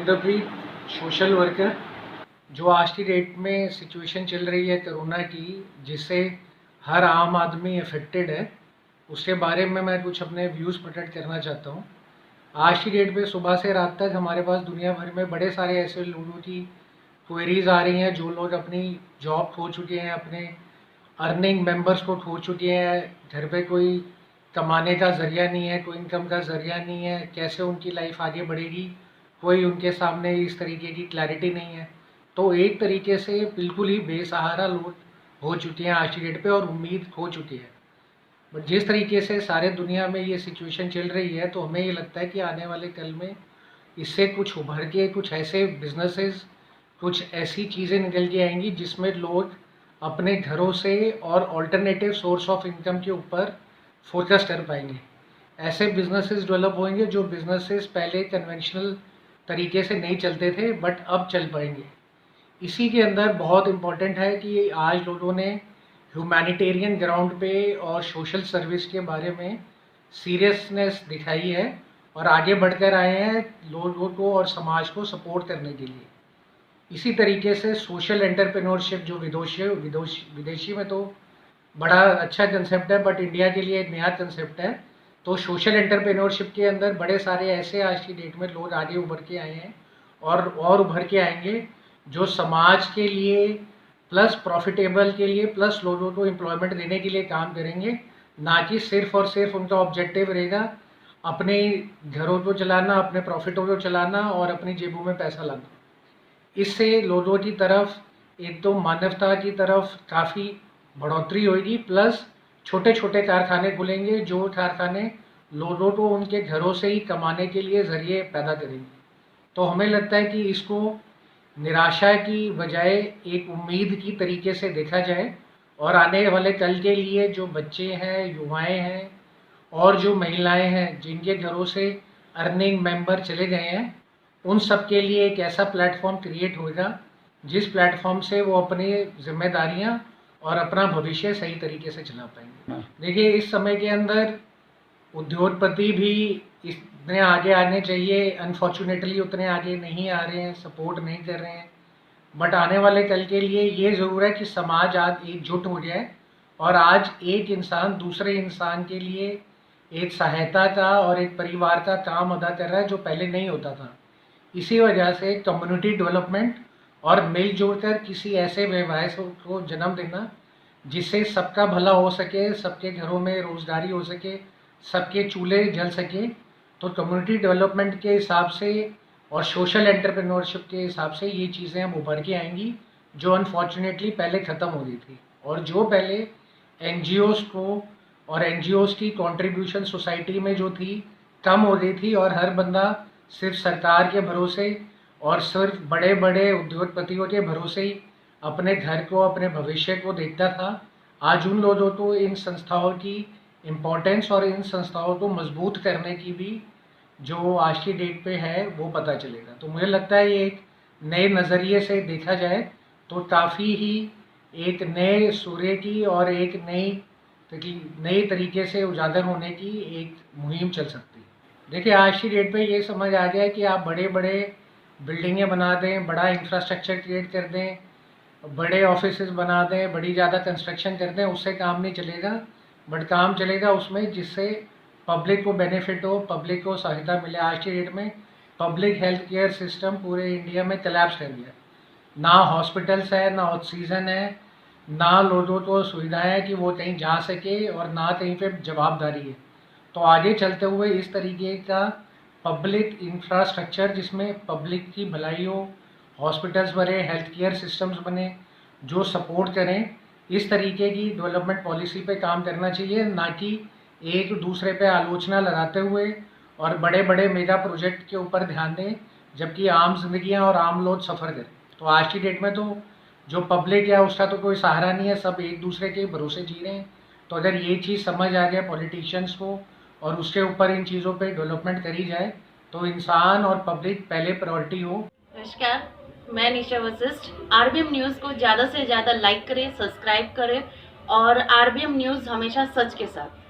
Gurpreet, social worker. जो आज की डेट में सिचुएशन चल रही है कोरोना की, जिससे हर आम आदमी अफेक्टेड है, उसके बारे में मैं कुछ अपने व्यूज़ प्रकट करना चाहता हूँ। आज की डेट में सुबह से रात तक हमारे पास दुनिया भर में बड़े सारे ऐसे लोगों की क्वेरीज आ रही हैं, जो लोग अपनी जॉब खो चुके हैं, अपने अर्निंग मेंबर्स को खो चुके हैं, घर पे कोई कमाने का ज़रिया नहीं है, कोई इनकम का ज़रिया नहीं है, कैसे उनकी लाइफ आगे बढ़ेगी, कोई उनके सामने इस तरीके की क्लैरिटी नहीं है। तो एक तरीके से बिल्कुल ही बेसहारा लोग हो चुके हैं आज की डेट पे, और उम्मीद खो चुकी है। बट जिस तरीके से सारे दुनिया में ये सिचुएशन चल रही है, तो हमें ये लगता है कि आने वाले कल में इससे कुछ उभर के कुछ ऐसे बिजनेसेस, कुछ ऐसी चीज़ें निकल के आएंगी जिसमें लोग अपने घरों से और ऑल्टरनेटिव सोर्स ऑफ इनकम के ऊपर फोकस कर पाएंगे। ऐसे बिजनेसेस डेवलप होंगे जो बिजनेसेस पहले कन्वेंशनल तरीके से नहीं चलते थे, बट अब चल पाएंगे। इसी के अंदर बहुत इम्पोर्टेंट है कि आज लोगों ने ह्यूमैनिटेरियन ग्राउंड पे और सोशल सर्विस के बारे में सीरियसनेस दिखाई है और आगे बढ़कर आए हैं लोगों को और समाज को सपोर्ट करने के लिए। इसी तरीके से सोशल एंटरप्रेन्योरशिप, जो विदेशी में तो बड़ा अच्छा कंसेप्ट है, बट इंडिया के लिए एक नया कंसेप्ट है। तो सोशल एंटरप्रेन्योरशिप के अंदर बड़े सारे ऐसे आज की डेट में लोग आगे उभर के आए हैं और उभर के आएंगे, जो समाज के लिए प्लस प्रॉफिटेबल के लिए प्लस लोगों को एम्प्लॉयमेंट देने के लिए काम करेंगे। ना कि सिर्फ और सिर्फ उनका ऑब्जेक्टिव रहेगा अपने घरों को चलाना, अपने प्रॉफिटों को चलाना और अपनी जेबों में पैसा लाना। इससे लोगों की तरफ, एक तो मानवता की तरफ काफ़ी बढ़ोतरी होगी, प्लस छोटे छोटे कारखाने खुलेंगे, जो कारखाने लोगों को उनके घरों से ही कमाने के लिए ज़रिए पैदा करेंगे। तो हमें लगता है कि इसको निराशा की बजाय एक उम्मीद की तरीके से देखा जाए, और आने वाले कल के लिए जो बच्चे हैं, युवाएं हैं और जो महिलाएं हैं जिनके घरों से अर्निंग मेंबर चले गए हैं, उन सब के लिए एक ऐसा प्लेटफॉर्म क्रिएट होगा जिस प्लेटफॉर्म से वो अपनी जिम्मेदारियां और अपना भविष्य सही तरीके से चला पाएंगे। देखिए, इस समय के अंदर उद्योगपति भी इतने आगे आने चाहिए, अनफॉर्चुनेटली उतने आगे नहीं आ रहे हैं, सपोर्ट नहीं कर रहे हैं। बट आने वाले कल के लिए ये ज़रूर है कि समाज आज एकजुट हो जाए और आज एक इंसान दूसरे इंसान के लिए एक सहायता का और एक परिवार का काम अदा कर रहा है, जो पहले नहीं होता था। इसी वजह से कम्युनिटी डेवलपमेंट और मिलजुल कर किसी ऐसे व्यवसाय को जन्म देना जिससे सबका भला हो सके, सबके घरों में रोजगारी हो सके, सबके चूल्हे जल सके। तो कम्युनिटी डेवलपमेंट के हिसाब से और सोशल एंटरप्रेन्योरशिप के हिसाब से ये चीज़ें अब उभर के आएंगी, जो अनफॉर्चुनेटली पहले ख़त्म हो गई थी। और जो पहले एनजीओज़ को और एनजीओज़ की कंट्रीब्यूशन सोसाइटी में जो थी कम हो गई थी, और हर बंदा सिर्फ सरकार के भरोसे और सिर्फ बड़े बड़े उद्योगपतियों के भरोसे ही अपने घर को, अपने भविष्य को देखता था, आज उन लोगों को इन संस्थाओं की इम्पोर्टेंस और इन संस्थाओं को मजबूत करने की भी जो आज की डेट पे है वो पता चलेगा। तो मुझे लगता है ये एक नए नज़रिए से देखा जाए तो काफ़ी ही एक नए सूर्य की और एक नई तरीके से उजागर होने की एक मुहिम चल सकती है। देखिए, आज की डेट पे ये समझ आ गया है कि आप बड़े बड़े बिल्डिंगें बना दें, बड़ा इंफ्रास्ट्रक्चर क्रिएट कर दें, बड़े ऑफिसेज बना दें, बड़ी ज़्यादा कंस्ट्रक्शन कर दें, उससे काम नहीं चलेगा। बट काम चलेगा उसमें जिससे पब्लिक को बेनिफिट हो, पब्लिक को सहायता मिले। आज की डेट में पब्लिक हेल्थ केयर सिस्टम पूरे इंडिया में कोलैप्स कर गया। ना हॉस्पिटल्स है, ना ऑक्सीजन है, ना लोगों को सुविधाएं है कि वो कहीं जा सके, और ना कहीं पे जवाबदारी है। तो आगे चलते हुए इस तरीके का पब्लिक इंफ्रास्ट्रक्चर जिसमें पब्लिक की भलाई हो, हॉस्पिटल्स बने, हेल्थ केयर सिस्टम्स बने जो सपोर्ट करें, इस तरीके की डेवलपमेंट पॉलिसी पे काम करना चाहिए, ना कि एक दूसरे पे आलोचना लगाते हुए और बड़े बड़े मेगा प्रोजेक्ट के ऊपर ध्यान दें, जबकि आम जिंदगियां और आम लोग सफ़र करें। तो आज की डेट में तो जो पब्लिक है उसका तो कोई सहारा नहीं है, सब एक दूसरे के भरोसे जी रहे हैं। तो अगर ये चीज़ समझ आ जाए पॉलिटिशियंस को और उसके ऊपर इन चीज़ों पे डेवलपमेंट करी जाए, तो इंसान और पब्लिक पहले प्रायोरिटी हो। नमस्कार, मैं निशा वशिष्ठ। आरबीएम न्यूज़ को ज़्यादा से ज़्यादा लाइक करें, सब्सक्राइब करें, और आरबीएम न्यूज़ हमेशा सच के साथ।